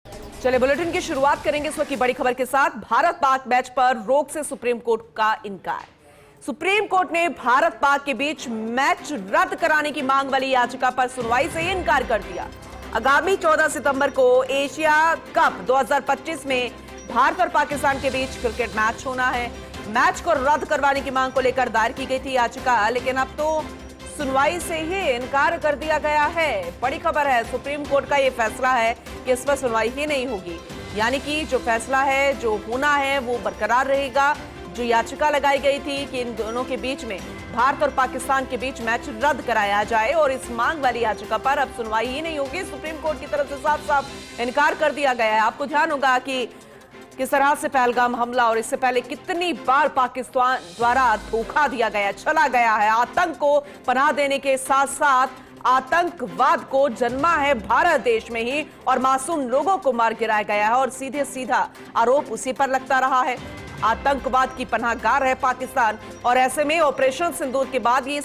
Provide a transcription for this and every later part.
चलिए बुलेटिन की शुरुआत करेंगे इस वक्त की बड़ी खबर के साथ। भारत पाक मैच पर रोक से सुप्रीम कोर्ट का इनकार। सुप्रीम कोर्ट ने भारत पाक के बीच मैच रद्द कराने की मांग वाली याचिका पर सुनवाई से ही इनकार कर दिया। आगामी 14 सितंबर को एशिया कप 2025 में भारत और पाकिस्तान के बीच क्रिकेट मैच होना है। मैच को रद्द करवाने की मांग को लेकर दायर की गई थी याचिका, लेकिन अब तो सुनवाई से ही इनकार कर दिया गया है। बड़ी खबर है, सुप्रीम कोर्ट का यह फैसला है कि इस पर सुनवाई ही नहीं होगी, यानी कि जो फैसला है, जो होना है वो बरकरार रहेगा। जो याचिका लगाई गई थी कि इन दोनों के बीच में, भारत और पाकिस्तान के बीच मैच रद्द कराया जाए, और इस मांग वाली याचिका पर अब सुनवाई ही नहीं होगी। सुप्रीम कोर्ट की तरफ से साफ साफ इनकार कर दिया गया है। आपको ध्यान होगा कि किस तरह से पहलगाम हमला और इससे पहले कितनी बार पाकिस्तान द्वारा धोखा दिया गया, चला गया है। आतंक को पनाह देने के साथ साथ आतंकवाद को जन्मा है भारत देश में ही, और मासूम लोगों को मार गिराया गया है, और सीधे सीधा आरोप उसी पर लगता रहा है। आतंकवाद की पनाहगार है पाकिस्तान, और ऐसे में ऑपरेशन सिंदूर के बाद ये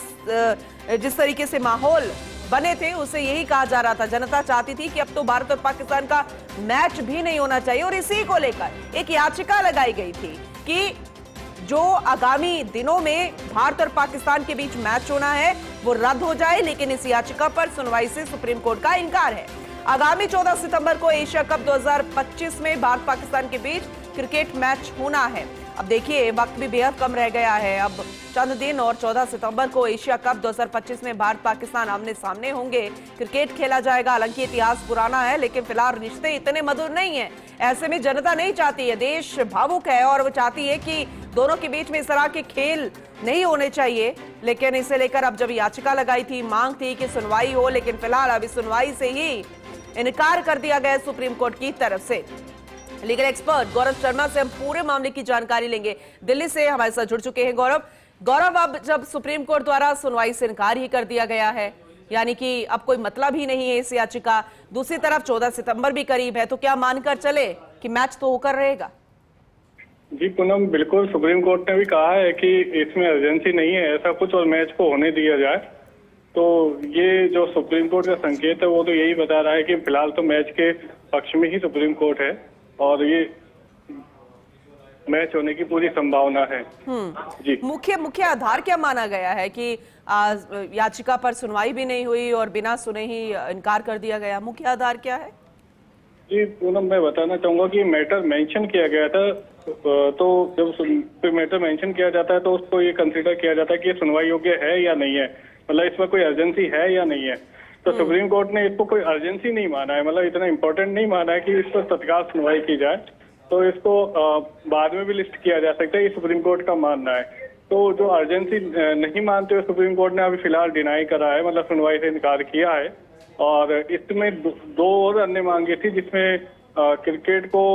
जिस तरीके से माहौल बने थे, उसे यही कहा जा रहा था। जनता चाहती थी कि अब तो भारत और पाकिस्तान का मैच भी नहीं होना चाहिए, और इसी को लेकर एक याचिका लगाई गई थी कि जो आगामी दिनों में भारत और पाकिस्तान के बीच मैच होना है वो रद्द हो जाए, लेकिन इस याचिका पर सुनवाई से सुप्रीम कोर्ट का इनकार है। आगामी 14 सितंबर को एशिया कप 2025 में भारत पाकिस्तान के बीच क्रिकेट मैच होना है। अब देखिए, वक्त भी बेहद कम रह गया है, अब चंद दिन, और 14 सितंबर को एशिया कप 2025 में भारत पाकिस्तान आमने सामने होंगे, क्रिकेट खेला जाएगा। हालांकि इतिहास पुराना है, लेकिन फिलहाल रिश्ते इतने मधुर नहीं है। ऐसे में जनता नहीं चाहती है, देश भावुक है, और वो चाहती है कि दोनों के बीच में इस तरह के खेल नहीं होने चाहिए। लेकिन इसे लेकर अब जब याचिका लगाई थी, मांग थी कि सुनवाई हो, लेकिन फिलहाल अभी सुनवाई से ही इनकार कर दिया गया सुप्रीम कोर्ट की तरफ से। लीगल एक्सपर्ट गौरव शर्मा से हम पूरे मामले की जानकारी लेंगे। दिल्ली से हमारे साथ जुड़ चुके हैं गौरव, अब जब सुप्रीम कोर्ट द्वारा सुनवाई से इनकार ही कर दिया गया है, यानी कि अब कोई मतलब ही नहीं है इस याचिका, दूसरी तरफ 14 सितंबर भी करीब है, तो क्या मानकर चले कि मैच तो होकर रहेगा? जी पूनम, बिल्कुल सुप्रीम कोर्ट ने भी कहा है कि इसमें अर्जेंसी नहीं है ऐसा कुछ, और मैच को होने दिया जाए। तो ये जो सुप्रीम कोर्ट का संकेत है वो तो यही बता रहा है कि फिलहाल तो मैच के पक्ष में ही सुप्रीम कोर्ट है, और ये मैच होने की पूरी संभावना है। जी, मुख्य आधार क्या माना गया है कि याचिका पर सुनवाई भी नहीं हुई और बिना सुने ही इनकार कर दिया गया? मुख्य आधार क्या है? जी पूनम, मैं बताना चाहूंगा कि मैटर मेंशन किया गया था, तो जब मैटर मेंशन किया जाता है तो उसको ये कंसीडर किया जाता है कि ये सुनवाई योग्य है या नहीं है, मतलब इसमें कोई अर्जेंसी है या नहीं है। तो सुप्रीम कोर्ट ने इसको कोई अर्जेंसी नहीं माना है, मतलब इतना इम्पोर्टेंट नहीं माना है कि इस पर तत्काल सुनवाई की जाए, तो इसको बाद में भी लिस्ट किया जा सकता है, ये सुप्रीम कोर्ट का मानना है। तो जो अर्जेंसी नहीं मानते हुए सुप्रीम कोर्ट ने अभी फिलहाल डिनाई करा है, मतलब सुनवाई से इनकार किया है। और इसमें दो और अन्य मांगे थी, जिसमें क्रिकेट को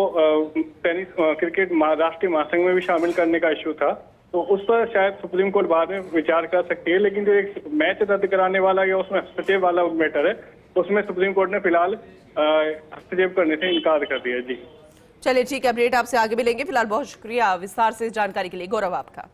क्रिकेट राष्ट्रीय महासंघ में भी शामिल करने का इश्यू था, तो उस पर शायद सुप्रीम कोर्ट बाद में विचार कर सकती है। लेकिन जो एक मैच रद्द कराने वाला या उसमें हस्तक्षेप वाला मैटर है, उसमें सुप्रीम कोर्ट ने फिलहाल हस्तक्षेप करने से इनकार कर दिया। जी चलिए ठीक है, अपडेट आपसे आगे भी लेंगे। फिलहाल बहुत शुक्रिया विस्तार से जानकारी के लिए गौरव आपका।